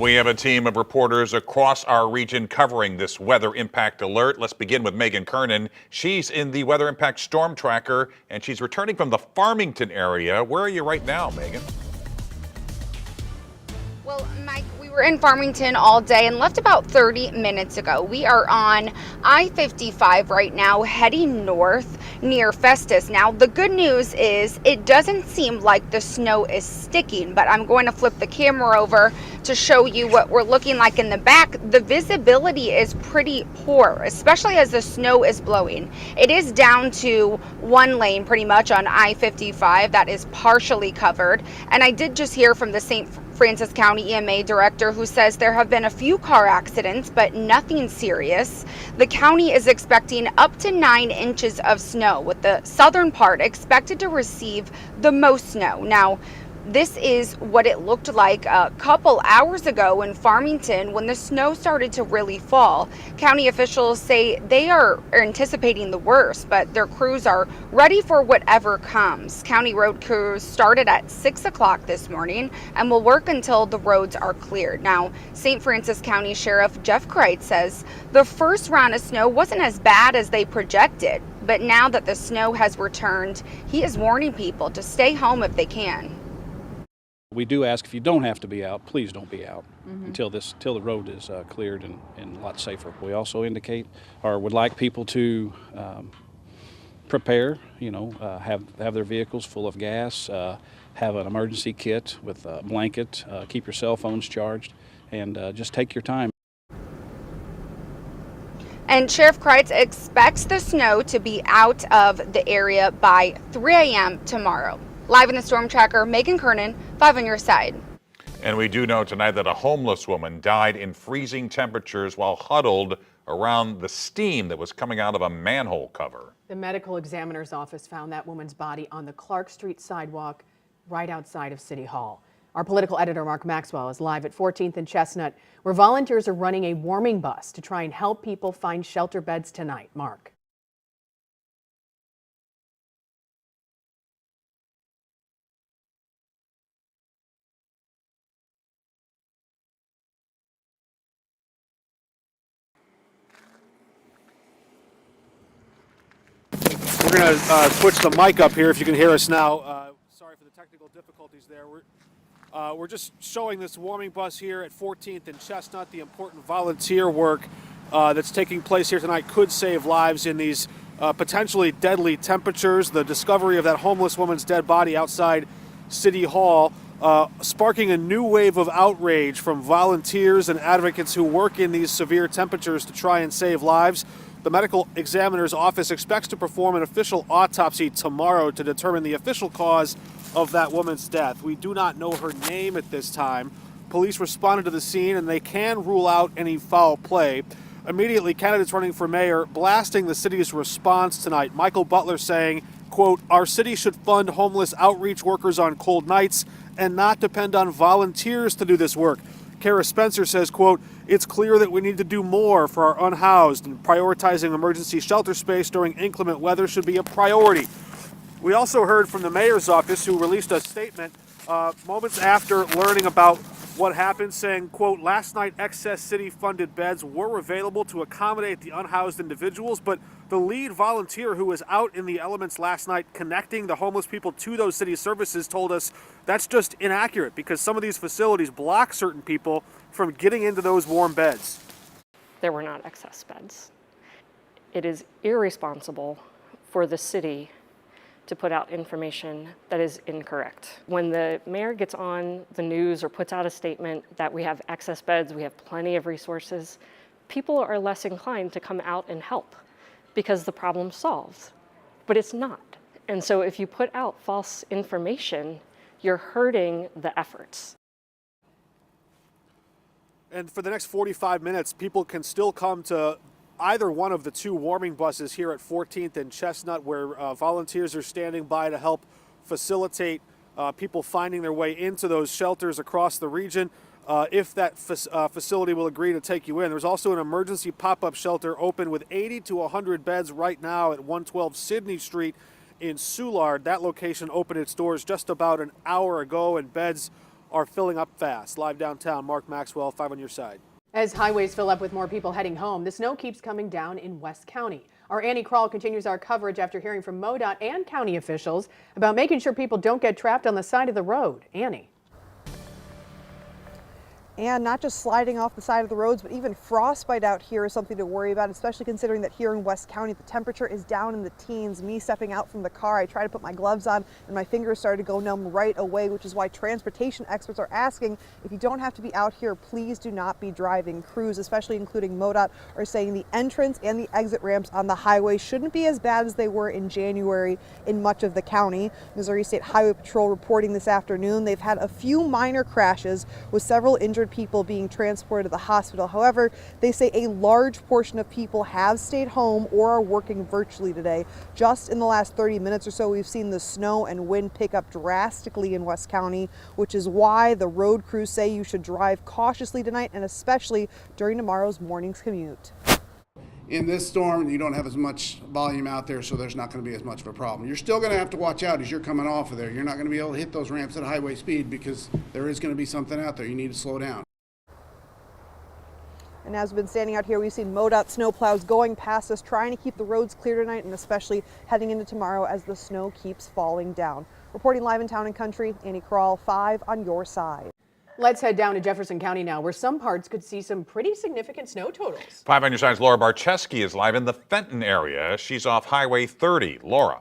We have a team of reporters across our region covering this weather impact alert. Let's begin with Megan Kernan. She's in the weather impact storm tracker, and she's returning from the Farmington area. Where are you right now, Megan? Well, Mike, we were in Farmington all day and left about 30 minutes ago. We are on I-55 right now, heading north near Festus. Now, the good news is it doesn't seem like the snow is sticking, but I'm going to flip the camera over to show you what we're looking like in the back. The visibility is pretty poor, especially as the snow is blowing. It is down to one lane pretty much on I-55 that is partially covered. And I did just hear from the St. Francis County EMA director who says there have been a few car accidents, but nothing serious. The county is expecting up to 9 inches of snow, with the southern part expected to receive the most snow. Now, this is what it looked like a couple hours ago in Farmington when the snow started to really fall. County officials say they are anticipating the worst, but their crews are ready for whatever comes. County road crews started at 6 o'clock this morning and will work until the roads are cleared. Now, St. Francis County Sheriff Jeff Kreitz says the first round of snow wasn't as bad as they projected, but now that the snow has returned, he is warning people to stay home if they can. We do ask if you don't have to be out, please don't be out until the road is cleared and a lot safer. We also indicate or would like people to prepare, have their vehicles full of gas, have an emergency kit with a blanket, keep your cell phones charged, and just take your time. And Sheriff Kreitz expects the snow to be out of the area by 3 a.m. tomorrow. Live in the Storm Tracker, Megan Kernan, 5 on your side. And we do know tonight that a homeless woman died in freezing temperatures while huddled around the steam that was coming out of a manhole cover. The medical examiner's office found that woman's body on the Clark Street sidewalk right outside of City Hall. Our political editor, Mark Maxwell, is live at 14th and Chestnut, where volunteers are running a warming bus to try and help people find shelter beds tonight. Mark. We're going to switch the mic up here if you can hear us now. Sorry for the technical difficulties there. We're just showing this warming bus here at 14th and Chestnut. The important volunteer work that's taking place here tonight could save lives in these potentially deadly temperatures. The discovery of that homeless woman's dead body outside City Hall sparking a new wave of outrage from volunteers and advocates who work in these severe temperatures to try and save lives. The medical examiner's office expects to perform an official autopsy tomorrow to determine the official cause of that woman's death. We do not know her name at this time. Police responded to the scene and they can rule out any foul play. Immediately, candidates running for mayor blasting the city's response tonight. Michael Butler saying, quote, "Our city should fund homeless outreach workers on cold nights and not depend on volunteers to do this work." Kara Spencer says, quote, "It's clear that we need to do more for our unhoused, and prioritizing emergency shelter space during inclement weather should be a priority." We also heard from the mayor's office, who released a statement moments after learning about what happened, saying, quote, "Last night excess city-funded beds were available to accommodate the unhoused individuals, but the lead volunteer who was out in the elements last night connecting the homeless people to those city services told us that's just inaccurate because some of these facilities block certain people from getting into those warm beds." There were not excess beds. It is irresponsible for the city to put out information that is incorrect. When the mayor gets on the news or puts out a statement that we have excess beds, we have plenty of resources, people are less inclined to come out and help because the problem's solved, but it's not. And so if you put out false information, you're hurting the efforts. And for the next 45 minutes, people can still come to either one of the two warming buses here at 14th and Chestnut, where volunteers are standing by to help facilitate people finding their way into those shelters across the region, if that facility will agree to take you in. There's also an emergency pop-up shelter open with 80 to 100 beds right now at 112 Sydney Street in Soulard. That location opened its doors just about an hour ago, and beds are filling up fast. Live downtown, Mark Maxwell, 5 on your side. As highways fill up with more people heading home, the snow keeps coming down in West County. Our Annie Krall continues our coverage after hearing from MoDOT and county officials about making sure people don't get trapped on the side of the road. Annie. And not just sliding off the side of the roads, but even frostbite out here is something to worry about, especially considering that here in West County, the temperature is down in the teens. Me stepping out from the car, I tried to put my gloves on and my fingers started to go numb right away, which is why transportation experts are asking if you don't have to be out here, please do not be driving. Crews, especially including MoDOT, are saying the entrance and the exit ramps on the highway shouldn't be as bad as they were in January in much of the county. Missouri State Highway Patrol reporting this afternoon they've had a few minor crashes with several injured people being transported to the hospital. However, they say a large portion of people have stayed home or are working virtually today. Just in the last 30 minutes or so, we've seen the snow and wind pick up drastically in West County, which is why the road crews say you should drive cautiously tonight and especially during tomorrow's morning's commute. In this storm, you don't have as much volume out there, so there's not going to be as much of a problem. You're still going to have to watch out as you're coming off of there. You're not going to be able to hit those ramps at highway speed because there is going to be something out there. You need to slow down. And as we've been standing out here, we've seen MoDOT snowplows going past us, trying to keep the roads clear tonight and especially heading into tomorrow as the snow keeps falling down. Reporting live in Town and Country, Annie Krall, 5 on your side. Let's head down to Jefferson County now, where some parts could see some pretty significant snow totals. 5 on your side's Laura Barczewski is live in the Fenton area. She's off Highway 30. Laura.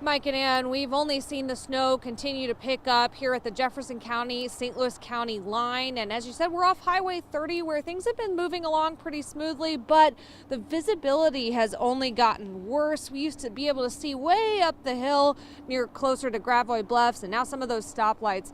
Mike and Ann, we've only seen the snow continue to pick up here at the Jefferson County, St. Louis County line. And as you said, we're off Highway 30 where things have been moving along pretty smoothly, but the visibility has only gotten worse. We used to be able to see way up the hill near closer to Gravois Bluffs, and now some of those stoplights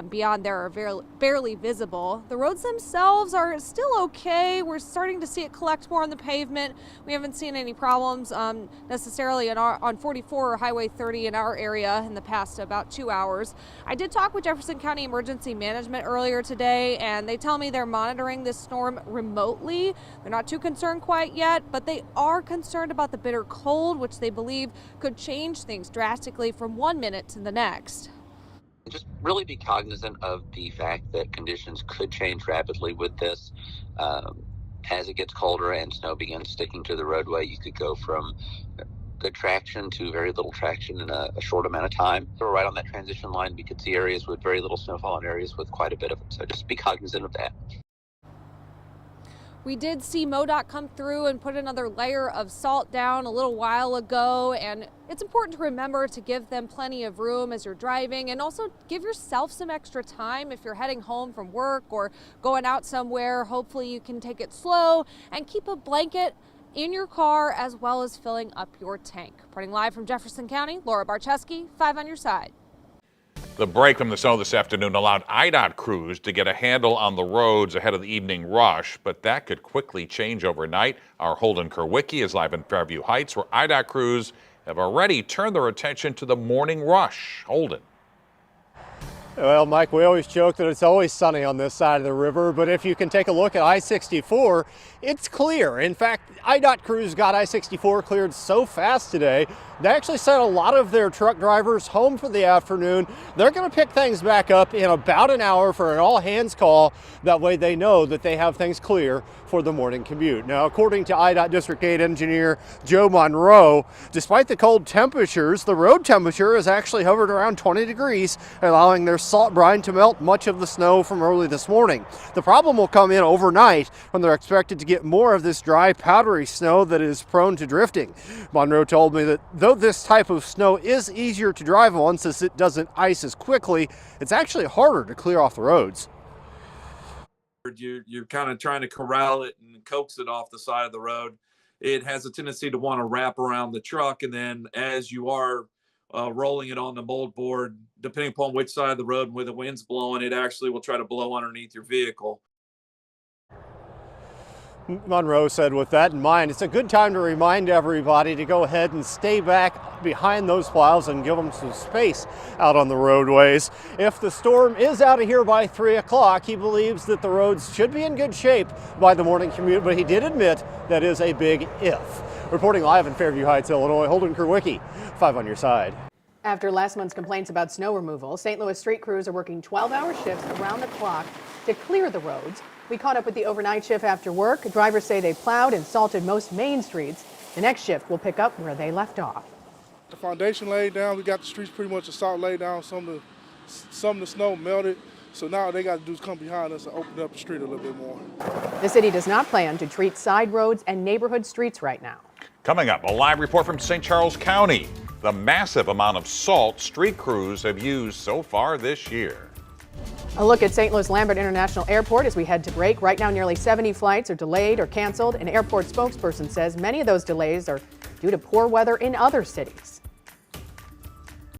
beyond there are barely visible. The roads themselves are still okay. We're starting to see it collect more on the pavement. We haven't seen any problems necessarily on 44 or Highway 30 in our area in the past about 2 hours. I did talk with Jefferson County Emergency Management earlier today, and they tell me they're monitoring this storm remotely. They're not too concerned quite yet, but they are concerned about the bitter cold, which they believe could change things drastically from 1 minute to the next. Just really be cognizant of the fact that conditions could change rapidly with this. As it gets colder and snow begins sticking to the roadway, you could go from good traction to very little traction in a short amount of time. So right on that transition line, we could see areas with very little snowfall and areas with quite a bit of it. So just be cognizant of that. We did see MoDOT come through and put another layer of salt down a little while ago, and it's important to remember to give them plenty of room as you're driving, and also give yourself some extra time if you're heading home from work or going out somewhere. Hopefully you can take it slow and keep a blanket in your car as well as filling up your tank. Reporting live from Jefferson County, Laura Barczewski, 5 on your side. The break from the snow this afternoon allowed IDOT crews to get a handle on the roads ahead of the evening rush, but that could quickly change overnight. Our Holden Kerwicki is live in Fairview Heights, where IDOT crews have already turned their attention to the morning rush. Holden. Well, Mike, we always joke that it's always sunny on this side of the river, but if you can take a look at I-64, it's clear. In fact, IDOT crews got I-64 cleared so fast today, they actually sent a lot of their truck drivers home for the afternoon. They're going to pick things back up in about an hour for an all-hands call. That way they know that they have things clear for the morning commute. Now, according to IDOT District 8 engineer Joe Monroe, despite the cold temperatures, the road temperature has actually hovered around 20 degrees, allowing their salt brine to melt much of the snow from early this morning. The problem will come in overnight when they're expected to get more of this dry, powdery snow that is prone to drifting. Monroe told me that though this type of snow is easier to drive on since it doesn't ice as quickly, it's actually harder to clear off the roads. You're kind of trying to corral it and coax it off the side of the road. It has a tendency to want to wrap around the truck, and then as you are rolling it on the mold board, depending upon which side of the road and where the wind's blowing, it actually will try to blow underneath your vehicle. Monroe said with that in mind, it's a good time to remind everybody to go ahead and stay back behind those plows and give them some space out on the roadways. If the storm is out of here by 3 o'clock, he believes that the roads should be in good shape by the morning commute, but he did admit that is a big if. Reporting live in Fairview Heights, Illinois, Holden Kerwicki, 5 on your side. After last month's complaints about snow removal, St. Louis street crews are working 12-hour shifts around the clock to clear the roads. We caught up with the overnight shift after work. Drivers say they plowed and salted most main streets. The next shift will pick up where they left off. The foundation laid down. We got the streets pretty much the salt laid down. Some of the snow melted. So now they got to do is come behind us and open up the street a little bit more. The city does not plan to treat side roads and neighborhood streets right now. Coming up, a live report from St. Charles County. The massive amount of salt street crews have used so far this year. A look at St. Louis Lambert International Airport as we head to break. Right now, nearly 70 flights are delayed or canceled. An airport spokesperson says many of those delays are due to poor weather in other cities.